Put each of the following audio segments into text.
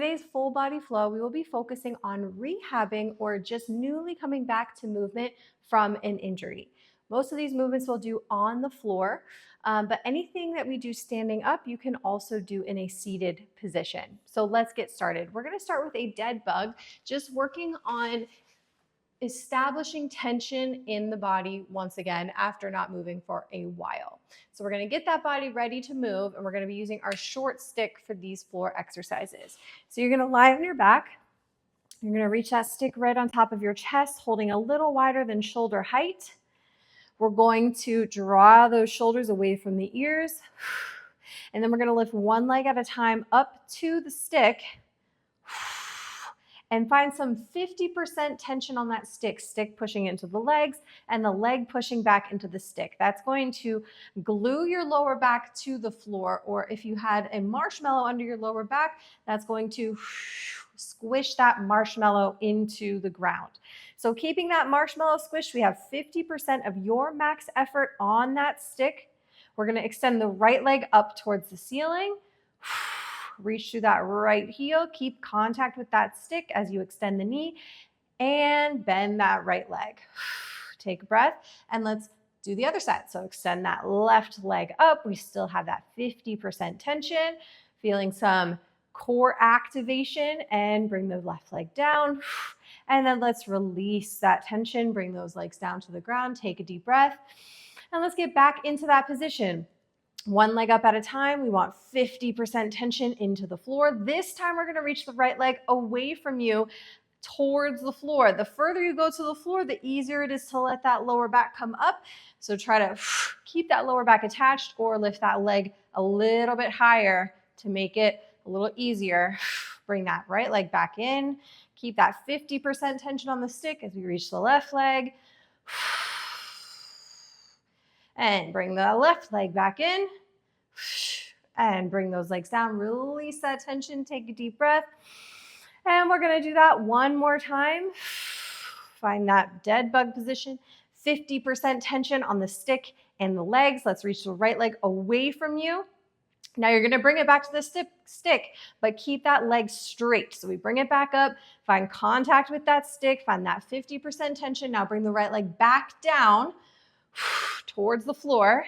Today's full body flow, we will be focusing on rehabbing or just newly coming back to movement from an injury. Most of these movements we'll do on the floor, but anything that we do standing up, you can also do in a seated position. So let's get started. We're gonna start with a dead bug, just working on establishing tension in the body once again after not moving for a while. So we're going to get that body ready to move, and we're going to be using our short stick for these floor exercises. So you're going to lie on your back. You're going to reach that stick right on top of your chest, holding a little wider than shoulder height. We're going to draw those shoulders away from the ears, and then we're going to lift one leg at a time up to the stick and find some 50% tension on that stick pushing into the legs and the leg pushing back into the stick. That's going to glue your lower back to the floor, or if you had a marshmallow under your lower back, that's going to squish that marshmallow into the ground. So keeping that marshmallow squished, we have 50% of your max effort on that stick. We're going to extend the right leg up towards the ceiling. Reach through that right heel, keep contact with that stick as you extend the knee, and bend that right leg. Take a breath, and let's do the other side. So extend that left leg up. We still have that 50% tension, feeling some core activation, and bring the left leg down. And then let's release that tension, bring those legs down to the ground, take a deep breath, and let's get back into that position. One leg up at a time. We want 50% tension into the floor. This time we're going to reach the right leg away from you towards the floor. The further you go to the floor, the easier it is to let that lower back come up. So try to keep that lower back attached or lift that leg a little bit higher to make it a little easier. Bring that right leg back in. Keep that 50% tension on the stick as we reach the left leg. And bring the left leg back in. And bring those legs down. Release that tension. Take a deep breath. And we're going to do that one more time. Find that dead bug position. 50% tension on the stick and the legs. Let's reach the right leg away from you. Now you're going to bring it back to the stick, but keep that leg straight. So we bring it back up, find contact with that stick, find that 50% tension. Now bring the right leg back down towards the floor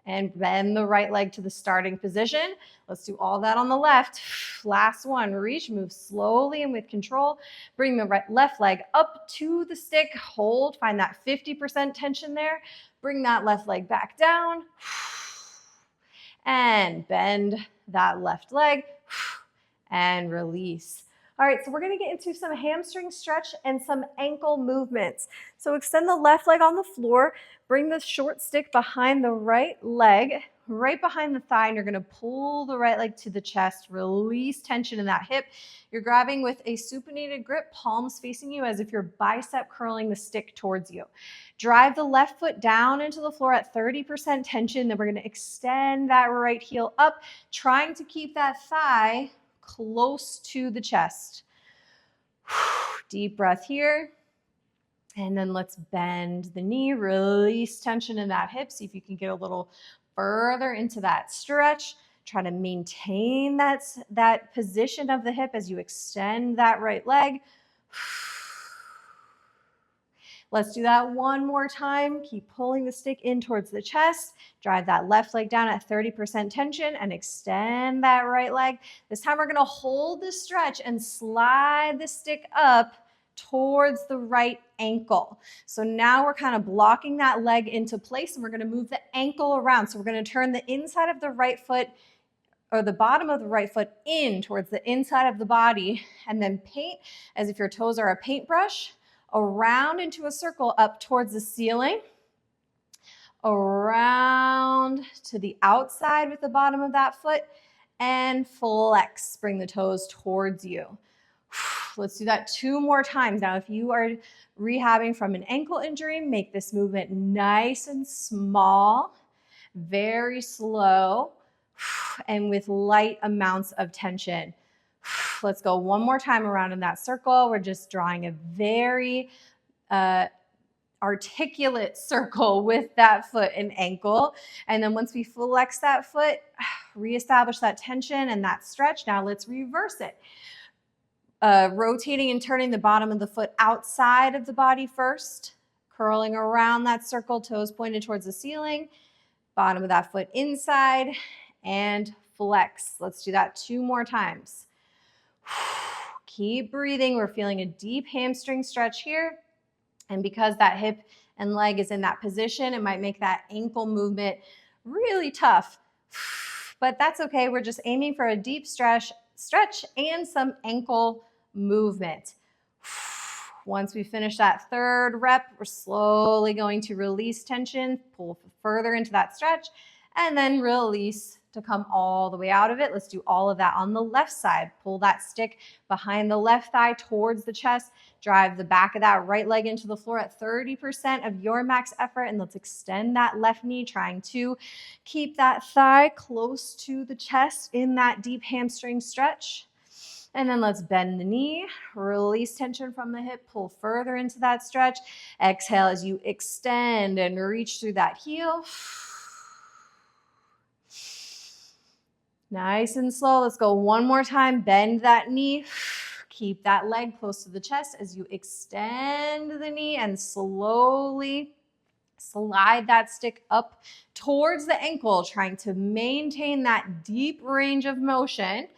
and bend the right leg to the starting position. Let's do all that on the left. Last one, reach, move slowly and with control. Bring the left leg up to the stick, hold, find that 50% tension there. Bring that left leg back down and bend that left leg and release. All right, so we're gonna get into some hamstring stretch and some ankle movements. So extend the left leg on the floor, bring the short stick behind the right leg, right behind the thigh, and you're gonna pull the right leg to the chest, release tension in that hip. You're grabbing with a supinated grip, palms facing you as if you're bicep curling the stick towards you. Drive the left foot down into the floor at 30% tension, then we're gonna extend that right heel up, trying to keep that thigh close to the chest. Deep breath here. And then let's bend the knee, release tension in that hip. See if you can get a little further into that stretch. Try to maintain that position of the hip as you extend that right leg. Let's do that one more time. Keep pulling the stick in towards the chest. Drive that left leg down at 30% tension and extend that right leg. This time we're going to hold the stretch and slide the stick up towards the right ankle. So now we're kind of blocking that leg into place, and we're going to move the ankle around. So we're going to turn the inside of the right foot, or the bottom of the right foot, in towards the inside of the body, and then paint as if your toes are a paintbrush, around into a circle up towards the ceiling, around to the outside with the bottom of that foot, and flex. Bring the toes towards you. Let's do that two more times. Now, if you are rehabbing from an ankle injury, make this movement nice and small, very slow, and with light amounts of tension. Let's go one more time around in that circle. We're just drawing a very articulate circle with that foot and ankle. And then once we flex that foot, reestablish that tension and that stretch. Now let's reverse it. rotating and turning the bottom of the foot outside of the body first, curling around that circle, toes pointed towards the ceiling, bottom of that foot inside, and flex. Let's do that 2 more times. Keep breathing. We're feeling a deep hamstring stretch here. And because that hip and leg is in that position, it might make that ankle movement really tough. But that's okay. We're just aiming for a deep stretch and some ankle movement. Once we finish that 3rd rep, we're slowly going to release tension, pull further into that stretch, and then release to come all the way out of it. Let's do all of that on the left side. Pull that stick behind the left thigh towards the chest. Drive the back of that right leg into the floor at 30% of your max effort. And let's extend that left knee, trying to keep that thigh close to the chest in that deep hamstring stretch. And then let's bend the knee, release tension from the hip, pull further into that stretch. Exhale as you extend and reach through that heel. Nice and slow. Let's go one more time. Bend that knee. Keep that leg close to the chest as you extend the knee and slowly slide that stick up towards the ankle, trying to maintain that deep range of motion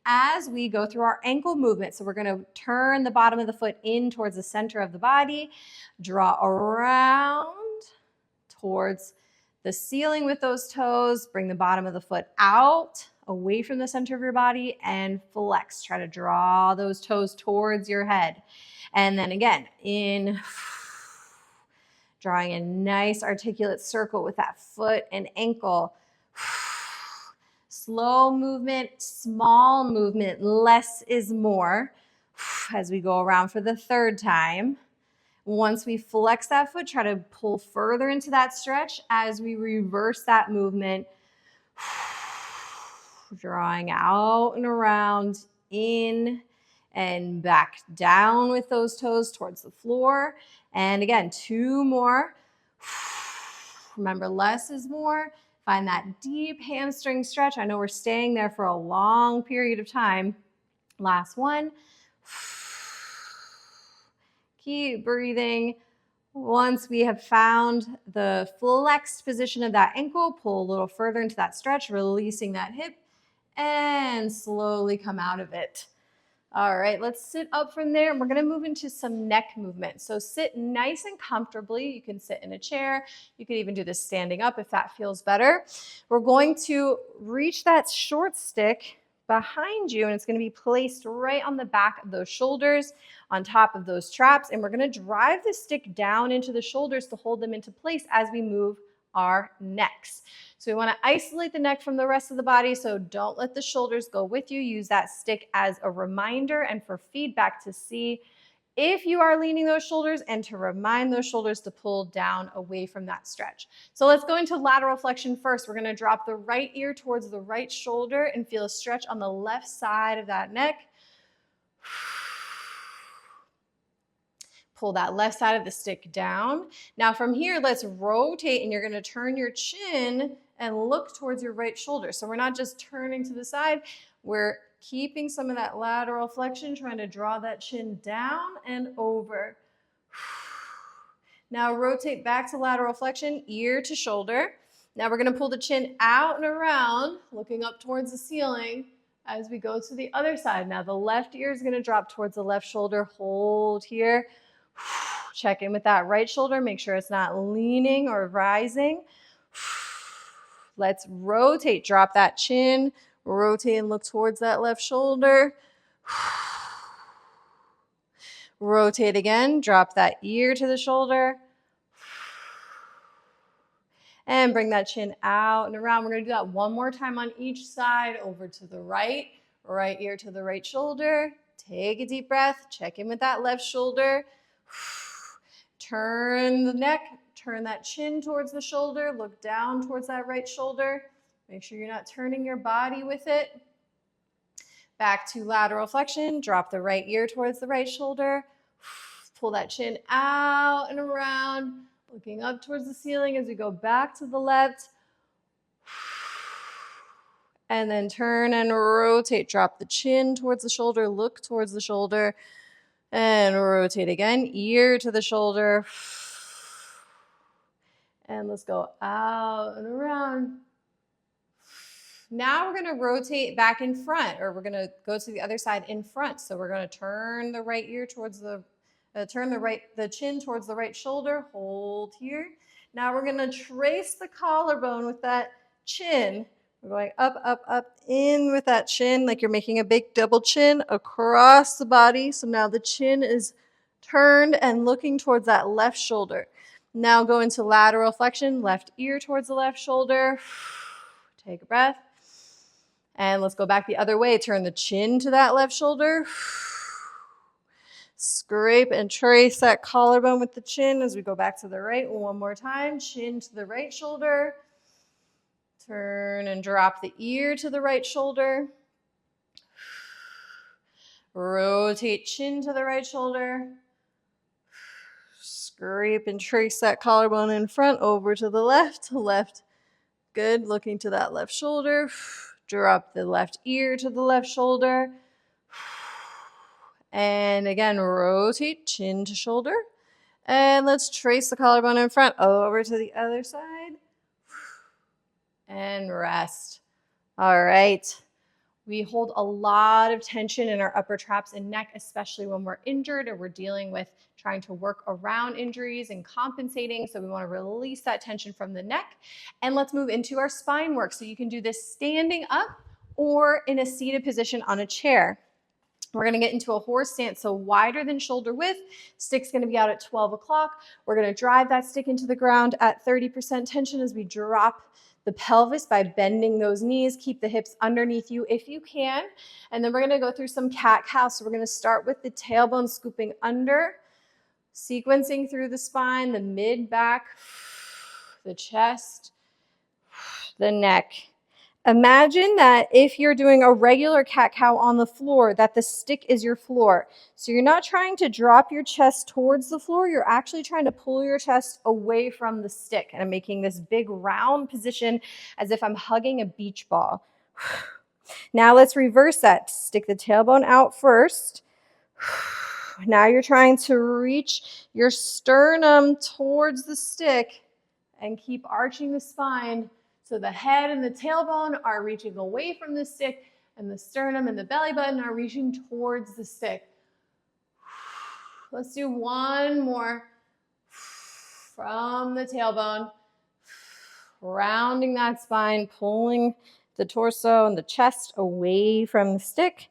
as we go through our ankle movement. So we're going to turn the bottom of the foot in towards the center of the body, draw around towards the ceiling with those toes, bring the bottom of the foot out, away from the center of your body, and flex. Try to draw those toes towards your head. And then again, in, drawing a nice articulate circle with that foot and ankle. Slow movement, small movement, less is more. As we go around for the 3rd time. Once we flex that foot, try to pull further into that stretch as we reverse that movement. Drawing out and around, in and back down with those toes towards the floor. And again, 2 more. Remember, less is more. Find that deep hamstring stretch. I know we're staying there for a long period of time. Last one. Keep breathing. Once we have found the flexed position of that ankle, pull a little further into that stretch, releasing that hip, and slowly come out of it. All right, let's sit up from there, and we're going to move into some neck movement. So sit nice and comfortably. You can sit in a chair. You could even do this standing up if that feels better. We're going to reach that short stick behind you, and it's going to be placed right on the back of those shoulders, on top of those traps, and we're going to drive the stick down into the shoulders to hold them into place as we move our necks. So we want to isolate the neck from the rest of the body, so don't let the shoulders go with you. Use that stick as a reminder and for feedback to see if you are leaning those shoulders, and to remind those shoulders to pull down away from that stretch. So let's go into lateral flexion first. We're going to drop the right ear towards the right shoulder and feel a stretch on the left side of that neck. Pull that left side of the stick down. Now from here, let's rotate, and you're going to turn your chin and look towards your right shoulder. So we're not just turning to the side, we're keeping some of that lateral flexion, trying to draw that chin down and over. Now rotate back to lateral flexion, ear to shoulder. Now we're going to pull the chin out and around, looking up towards the ceiling as we go to the other side. Now the left ear is going to drop towards the left shoulder. Hold here. Check in with that right shoulder. Make sure it's not leaning or rising. Let's rotate. Drop that chin. Rotate and look towards that left shoulder. Rotate again. Drop that ear to the shoulder. And bring that chin out and around. We're going to do that one more time on each side. Over to the right. Right ear to the right shoulder. Take a deep breath. Check in with that left shoulder. Turn the neck. Turn that chin towards the shoulder. Look down towards that right shoulder. Make sure you're not turning your body with it. Back to lateral flexion. Drop the right ear towards the right shoulder. Pull that chin out and around. Looking up towards the ceiling as we go back to the left. And then turn and rotate. Drop the chin towards the shoulder. Look towards the shoulder. And rotate again. Ear to the shoulder. And let's go out and around. Now we're going to rotate back in front, or we're going to go to the other side in front. So we're going to turn the right ear towards the chin towards the right shoulder. Hold here. Now we're going to trace the collarbone with that chin. We're going up, up, up, in with that chin, like you're making a big double chin across the body. So now the chin is turned and looking towards that left shoulder. Now go into lateral flexion, left ear towards the left shoulder. Take a breath. And let's go back the other way. Turn the chin to that left shoulder. Scrape and trace that collarbone with the chin as we go back to the right. One more time. Chin to the right shoulder. Turn and drop the ear to the right shoulder. Rotate chin to the right shoulder. Scrape and trace that collarbone in front over to the left. Left. Good. Looking to that left shoulder. Drop the left ear to the left shoulder. And again, rotate chin to shoulder. And let's trace the collarbone in front over to the other side. And rest. All right. We hold a lot of tension in our upper traps and neck, especially when we're injured or we're dealing with trying to work around injuries and compensating. So we want to release that tension from the neck. And let's move into our spine work. So you can do this standing up or in a seated position on a chair. We're going to get into a horse stance, so wider than shoulder width. Stick's going to be out at 12 o'clock. We're going to drive that stick into the ground at 30% tension as we drop the pelvis by bending those knees. Keep the hips underneath you if you can. And then we're going to go through some cat-cow. So we're going to start with the tailbone scooping under, sequencing through the spine, the mid-back, the chest, the neck. Imagine that if you're doing a regular cat-cow on the floor, that the stick is your floor. So you're not trying to drop your chest towards the floor. You're actually trying to pull your chest away from the stick. And I'm making this big round position as if I'm hugging a beach ball. Now let's reverse that. Stick the tailbone out first. Now you're trying to reach your sternum towards the stick and keep arching the spine. So the head and the tailbone are reaching away from the stick, and the sternum and the belly button are reaching towards the stick. Let's do one more. From the tailbone, rounding that spine, pulling the torso and the chest away from the stick.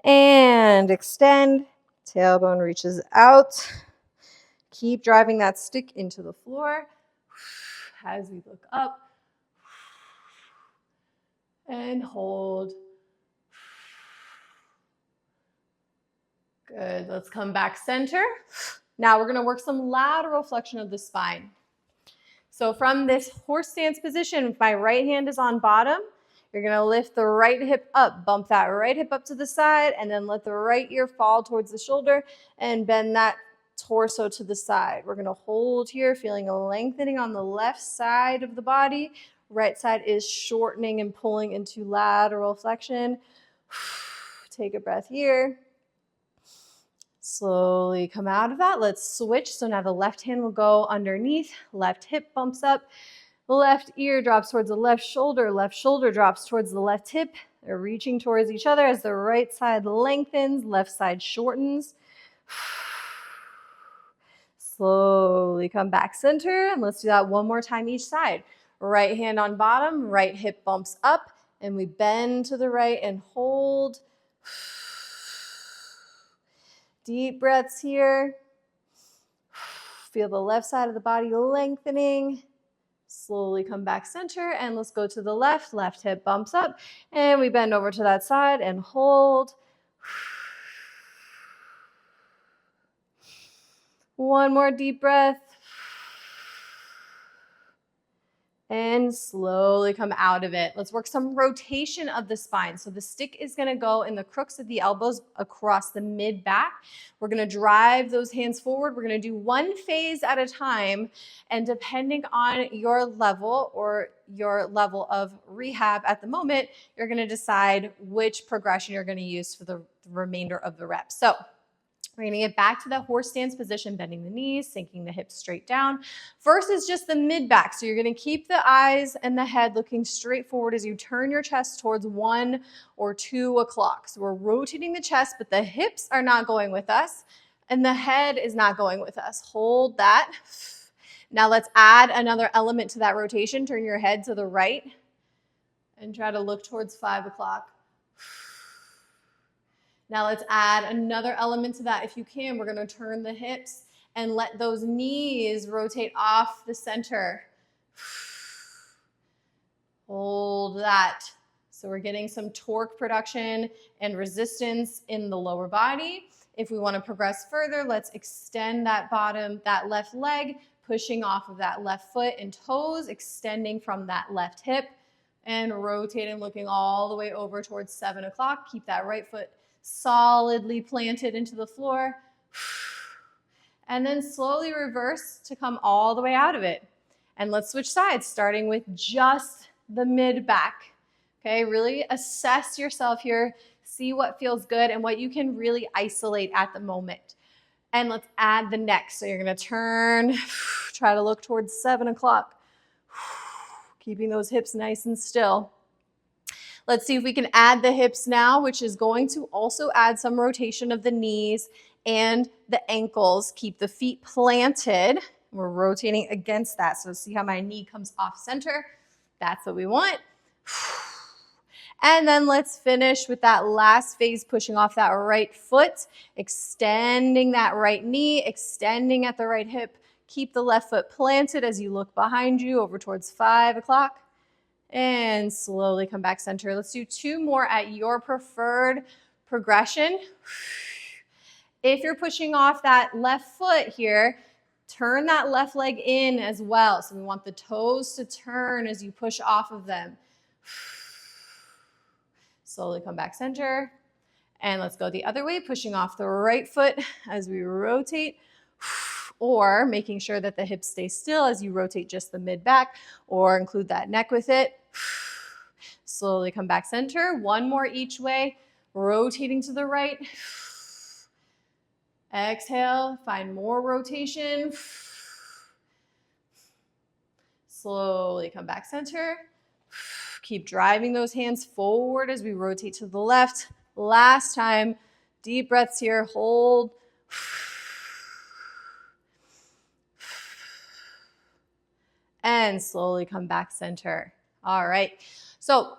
And extend. Tailbone reaches out. Keep driving that stick into the floor. As we look up and hold. Good. Let's come back center. Now we're going to work some lateral flexion of the spine. So from this horse stance position, if my right hand is on bottom, you're going to lift the right hip up, bump that right hip up to the side, and then let the right ear fall towards the shoulder and bend that torso to the side. We're going to hold here, feeling a lengthening on the left side of the body. Right side is shortening and pulling into lateral flexion. Take a breath here. Slowly come out of that. Let's switch. So now the left hand will go underneath, left hip bumps up, left ear drops towards the left shoulder drops towards the left hip. They're reaching towards each other as the right side lengthens, left side shortens. Slowly come back center, and let's do that one more time each side. Right hand on bottom, right hip bumps up, and we bend to the right and hold. Deep breaths here. Feel the left side of the body lengthening. Slowly come back center, and let's go to the left. Left hip bumps up, and we bend over to that side and hold. One more deep breath. and slowly come out of it. Let's work some rotation of the spine. So the stick is gonna go in the crooks of the elbows across the mid back. We're gonna drive those hands forward. We're gonna do one phase at a time. And depending on your level or your level of rehab at the moment, you're gonna decide which progression you're gonna use for the remainder of the reps. So we're gonna get back to that horse stance position, bending the knees, sinking the hips straight down. First is just the mid back. So you're gonna keep the eyes and the head looking straight forward as you turn your chest towards 1 or 2 o'clock. So we're rotating the chest, but the hips are not going with us and the head is not going with us. Hold that. Now let's add another element to that rotation. Turn your head to the right and try to look towards 5 o'clock. Now let's add another element to that. If you can, we're gonna turn the hips and let those knees rotate off the center. Hold that. So we're getting some torque production and resistance in the lower body. If we wanna progress further, let's extend that left leg, pushing off of that left foot and toes, extending from that left hip and rotating, looking all the way over towards 7 o'clock. Keep that right foot solidly planted into the floor. And then slowly reverse to come all the way out of it. And let's switch sides, starting with just the mid back. Okay, really assess yourself here, see what feels good and what you can really isolate at the moment. And let's add the neck. So you're gonna turn, try to look towards 7 o'clock. Keeping those hips nice and still. Let's see if we can add the hips now, which is going to also add some rotation of the knees and the ankles. Keep the feet planted. We're rotating against that. So see how my knee comes off center? That's what we want. And then let's finish with that last phase, pushing off that right foot, extending that right knee, extending at the right hip. Keep the left foot planted as you look behind you over towards 5 o'clock. And slowly come back center. Let's do 2 more at your preferred progression. If you're pushing off that left foot here, turn that left leg in as well. So we want the toes to turn as you push off of them. Slowly come back center. And let's go the other way, pushing off the right foot as we rotate. Or making sure that the hips stay still as you rotate just the mid back, or include that neck with it. Slowly come back center. 1 more each way, rotating to the right. Exhale, find more rotation. Slowly come back center. Keep driving those hands forward as we rotate to the left. Last time, deep breaths here, hold. And slowly come back center. All right, so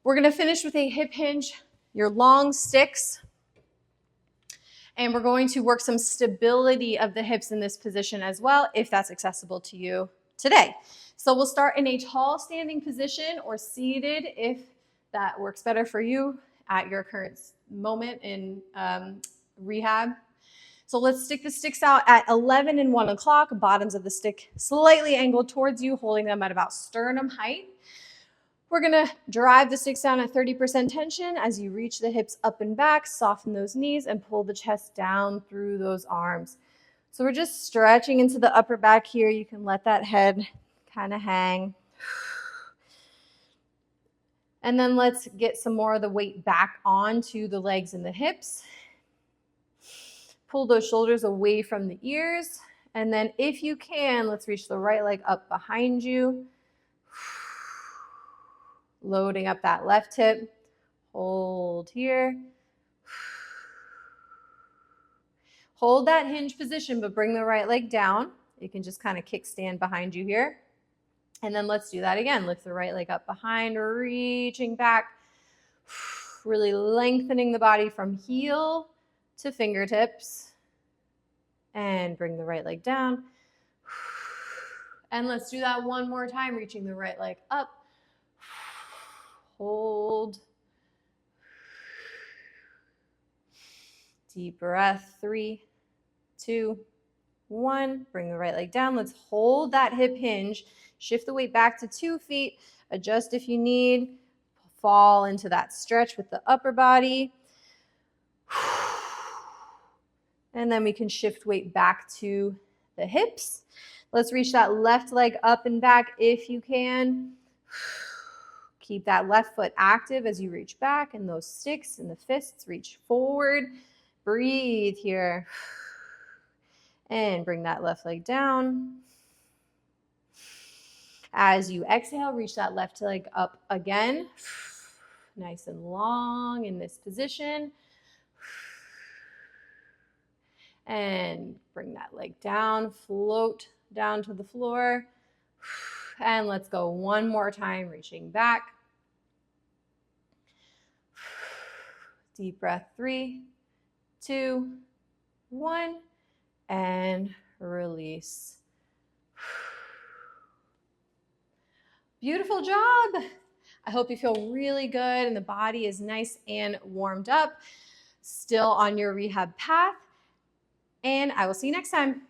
we're gonna finish with a hip hinge, your long sticks, and we're going to work some stability of the hips in this position as well, if that's accessible to you today. So we'll start in a tall standing position or seated if that works better for you at your current moment in rehab. So let's stick the sticks out at 11 and 1 o'clock, bottoms of the stick slightly angled towards you, holding them at about sternum height. We're gonna drive the sticks down at 30% tension as you reach the hips up and back, soften those knees and pull the chest down through those arms. So we're just stretching into the upper back here. You can let that head kind of hang. And then let's get some more of the weight back onto the legs and the hips. Pull those shoulders away from the ears. And then if you can, let's reach the right leg up behind you. Loading up that left hip. Hold here. Hold that hinge position, but bring the right leg down. You can just kind of kickstand behind you here. And then let's do that again. Lift the right leg up behind, reaching back. Really lengthening the body from heel to fingertips. And bring the right leg down. And let's do that one more time, reaching the right leg up. Hold. Deep breath, 3, 2, 1. Bring the right leg down. Let's hold that hip hinge. Shift the weight back to 2 feet. Adjust if you need. Fall into that stretch with the upper body. And then we can shift weight back to the hips. Let's reach that left leg up and back if you can. Keep that left foot active as you reach back, and those sticks and the fists reach forward. Breathe here. And bring that left leg down. As you exhale, reach that left leg up again. Nice and long in this position. And bring that leg down, float down to the floor. And let's go one more time, reaching back. Deep breath, 3, 2, 1, and release. Beautiful job. I hope you feel really good and the body is nice and warmed up, still on your rehab path. And I will see you next time.